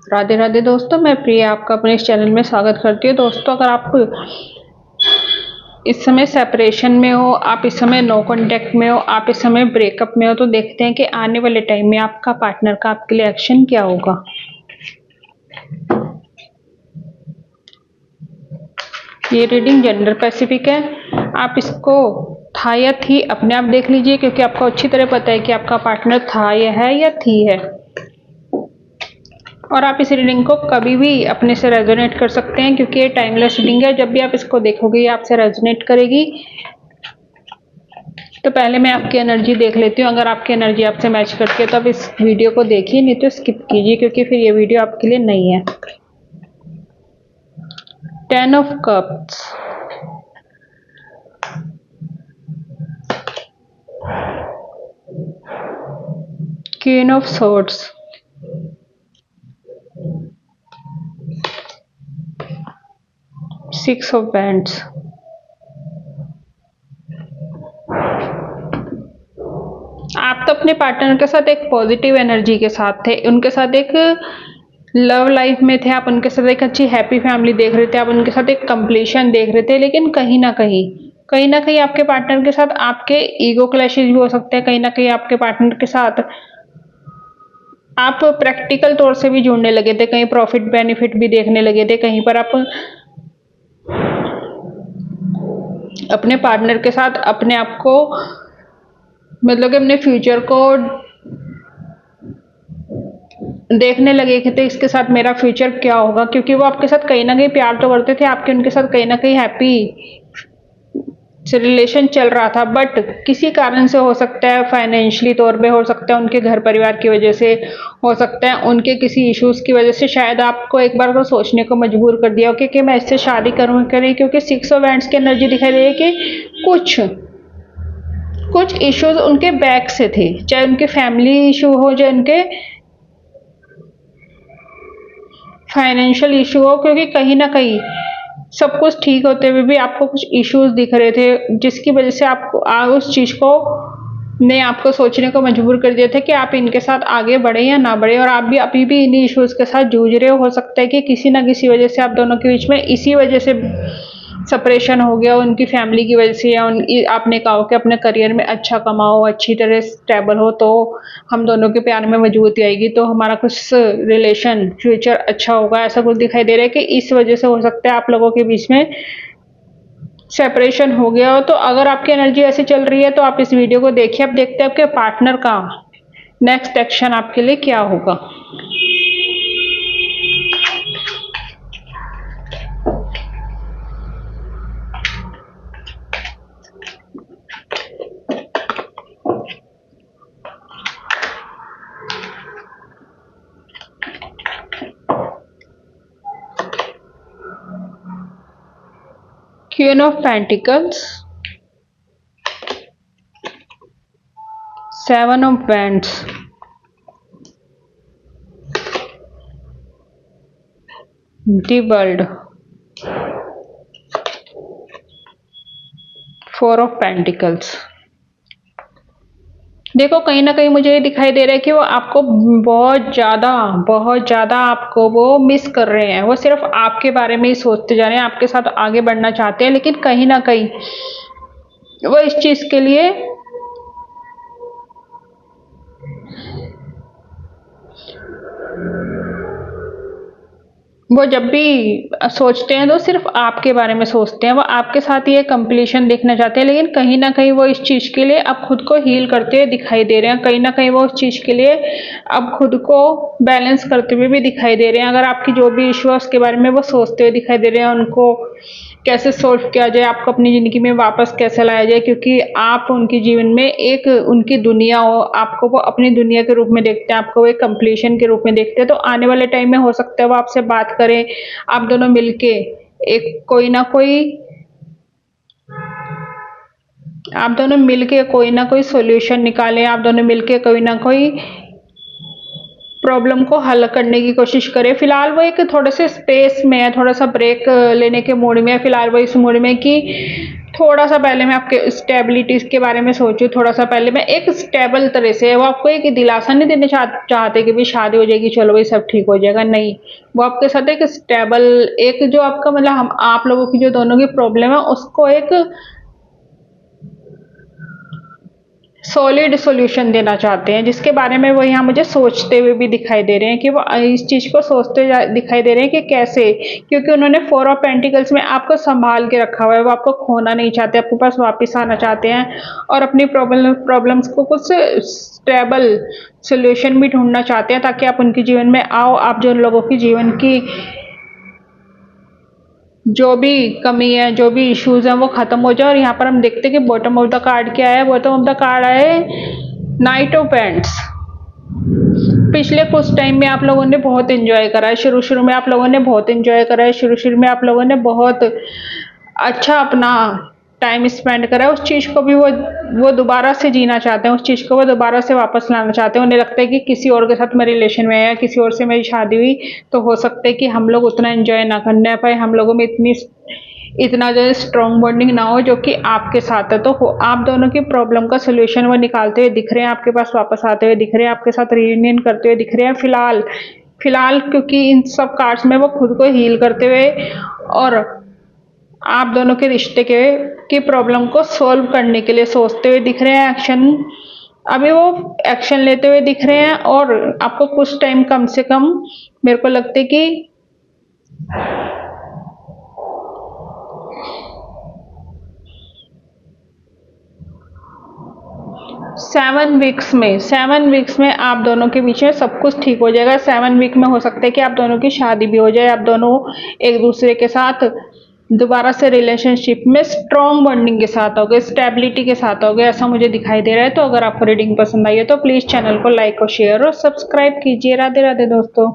राधे राधे दोस्तों, मैं प्रिया आपका अपने इस चैनल में स्वागत करती हूँ। दोस्तों, अगर आप इस समय सेपरेशन में हो, आप इस समय नो कांटेक्ट में हो, आप इस समय ब्रेकअप में हो, तो देखते हैं कि आने वाले टाइम में आपका पार्टनर का आपके लिए एक्शन क्या होगा। ये रीडिंग जेंडर स्पेसिफिक है। आप इसको था या थी अपने आप देख लीजिए, क्योंकि आपको अच्छी तरह पता है कि आपका पार्टनर था या है या थी है। और आप इस रीडिंग को कभी भी अपने से रेजोनेट कर सकते हैं, क्योंकि ये टाइमलेस रीडिंग है। जब भी आप इसको देखोगे ये आपसे रेजोनेट करेगी। तो पहले मैं आपकी एनर्जी देख लेती हूँ। अगर आपकी एनर्जी आपसे मैच करती है तो आप इस वीडियो को देखिए, नहीं तो स्किप कीजिए, क्योंकि फिर ये वीडियो आपके लिए नहीं है। 10 of cups, queen of swords, six of bands, आप तो अपने पार्टनर के साथ एक पॉजिटिव एनर्जी के साथ थे, उनके साथ एक लव लाइफ में थे, आप उनके साथ एक अच्छी हैप्पी फैमिली देख रहे थे, आप उनके साथ एक कंप्लीशन देख रहे थे। लेकिन कहीं ना कहीं आपके पार्टनर के साथ आपके ईगो क्लैशेज भी हो सकते हैं। कहीं ना कहीं आपके पार्टनर के साथ आप प्रैक्टिकल तौर से भी जुड़ने लगे थे, कहीं प्रॉफिट बेनिफिट भी देखने लगे थे, कहीं पर आप अपने पार्टनर के साथ अपने आप को मतलब कि अपने फ्यूचर को देखने लगे थे, इसके साथ मेरा फ्यूचर क्या होगा, क्योंकि वो आपके साथ कहीं ना कहीं प्यार तो करते थे, आपके उनके साथ कहीं ना कहीं हैप्पी से रिलेशन चल रहा था। बट किसी कारण से, हो सकता है फाइनेंशियली तौर पे, हो सकता है उनके घर परिवार की वजह से, हो सकता है उनके किसी इश्यूज की वजह से, शायद आपको एक बार तो सोचने को मजबूर कर दिया हो कि मैं इससे शादी करूँ करें। क्योंकि सिक्स ऑफ वैंड्स की एनर्जी दिखाई दे रही है कि कुछ इश्यूज उनके बैक से थे, चाहे उनके फैमिली इशू हो, चाहे उनके फाइनेंशियल इशू हो। क्योंकि कहीं ना कहीं सब कुछ ठीक होते हुए भी आपको कुछ इश्यूज दिख रहे थे, जिसकी वजह से आपको उस चीज को ने आपको सोचने को मजबूर कर दिया था कि आप इनके साथ आगे बढ़े या ना बढ़े। और आप भी अभी भी इन्हीं इश्यूज के साथ जूझ रहे हो सकता है कि किसी ना किसी वजह से आप दोनों के बीच में इसी वजह से सेपरेशन हो गया, उनकी फैमिली की वजह से, या आपने कहा हो कि अपने करियर में अच्छा कमाओ, अच्छी तरह स्टेबल हो, तो हम दोनों के प्यार में मजबूती आएगी, तो हमारा कुछ रिलेशन फ्यूचर अच्छा होगा। ऐसा कुछ दिखाई दे रहा है कि इस वजह से हो सकता है आप लोगों के बीच में सेपरेशन हो गया हो। तो अगर आपकी एनर्जी ऐसी चल रही है तो आप इस वीडियो को देखिए। अब देखते हैं आपके पार्टनर का नेक्स्ट एक्शन आपके लिए क्या होगा। Queen of pentacles, seven of wands, the world, four of pentacles. देखो, कहीं ना कहीं मुझे ये दिखाई दे रहा है कि वो आपको बहुत ज़्यादा आपको वो मिस कर रहे हैं। वो सिर्फ आपके बारे में ही सोचते जा रहे हैं, आपके साथ आगे बढ़ना चाहते हैं, लेकिन कहीं ना कहीं वो इस चीज़ के लिए वो जब भी सोचते हैं तो सिर्फ आपके बारे में सोचते हैं। वो आपके साथ ये कंप्लीशन देखना चाहते हैं, लेकिन कहीं ना कहीं वो इस चीज़ के लिए अब खुद को हील करते हुए दिखाई दे रहे हैं। कहीं ना कहीं वो उस चीज़ के लिए अब खुद को बैलेंस करते हुए भी दिखाई दे रहे हैं। अगर आपकी जो भी इशू है उसके बारे में वो सोचते हुए दिखाई दे रहे हैं, उनको कैसे सॉल्व किया जाए, आपको अपनी ज़िंदगी में वापस कैसे लाया जाए, क्योंकि आप उनके जीवन में एक उनकी दुनिया हो, आपको वो अपनी दुनिया के रूप में देखते हैं, आपको वो एक कंप्लीशन के रूप में देखते हैं। तो आने वाले टाइम में हो सकता है वो आपसे बात करें, आप दोनों मिलके एक कोई ना कोई सॉल्यूशन निकालें, आप दोनों मिलके कोई ना कोई प्रॉब्लम को हल करने की कोशिश करें। फिलहाल वो एक थोड़े से स्पेस में है, थोड़ा सा ब्रेक लेने के मूड में है। फिलहाल वो इस मूड में कि थोड़ा सा पहले मैं आपके स्टेबिलिटीज के बारे में सोचूं, थोड़ा सा पहले मैं एक स्टेबल तरह से, वो आपको एक दिलासा नहीं देना चाहते कि भी शादी हो जाएगी चलो भाई सब ठीक हो जाएगा, नहीं। वो आपके साथ एक स्टेबल, एक जो आपका मतलब हम आप लोगों की जो दोनों की प्रॉब्लम है उसको एक सॉलिड सॉल्यूशन देना चाहते हैं, जिसके बारे में वो यहाँ मुझे सोचते हुए भी दिखाई दे रहे हैं कि वो इस चीज़ को सोचते दिखाई दे रहे हैं कि कैसे, क्योंकि उन्होंने फोर ऑफ पेंटिकल्स में आपको संभाल के रखा हुआ है, वो आपको खोना नहीं चाहते, आपके पास वापस आना चाहते हैं और अपनी प्रॉब्लम्स को कुछ स्टेबल सॉल्यूशन भी ढूंढना चाहते हैं ताकि आप उनके जीवन में आओ, आप जो लोगों की जीवन की जो भी कमी है, जो भी इश्यूज हैं वो खत्म हो जाए। और यहाँ पर हम देखते हैं कि बॉटम ऑफ द कार्ड क्या है। बॉटम ऑफ द कार्ड है नाइट ऑफ पेंट्स। पिछले कुछ टाइम में आप लोगों ने बहुत एंजॉय करा है, शुरू में आप लोगों ने बहुत एंजॉय करा है, शुरू में आप लोगों ने बहुत अच्छा अपना टाइम स्पेंड करा है। उस चीज़ को भी वो दोबारा से जीना चाहते हैं, उस चीज़ को वो दोबारा से वापस लाना चाहते हैं। उन्हें लगता है कि किसी और के साथ मैं रिलेशन में है या किसी और से मेरी शादी हुई तो हो सकता है कि हम लोग उतना एंजॉय ना करने पाए, हम लोगों में इतना जो स्ट्रॉन्ग बॉन्डिंग ना हो जो कि आपके साथ है। तो आप दोनों की प्रॉब्लम का सोल्यूशन वो निकालते हुए दिख रहे हैं, आपके पास वापस आते हुए दिख रहे हैं, आपके साथ रियूनियन करते हुए दिख रहे हैं फिलहाल क्योंकि इन सब कार्ड्स में वो खुद को हील करते हुए और आप दोनों के रिश्ते की प्रॉब्लम को सॉल्व करने के लिए सोचते हुए दिख रहे हैं। अभी वो एक्शन लेते हुए दिख रहे हैं और आपको कुछ टाइम कम से कम मेरे को लगता है कि 7 वीक्स में आप दोनों के बीच में सब कुछ ठीक हो जाएगा। 7 वीक में हो सकता है कि आप दोनों की शादी भी हो जाए, आप दोनों एक दूसरे के साथ दोबारा से रिलेशनशिप में स्ट्रॉन्ग बॉन्डिंग के साथ हो गए, स्टेबिलिटी के साथ हो गए, ऐसा मुझे दिखाई दे रहा है। तो अगर आपको रीडिंग पसंद आई है तो प्लीज़ चैनल को लाइक और शेयर और सब्सक्राइब कीजिए। राधे राधे दोस्तों।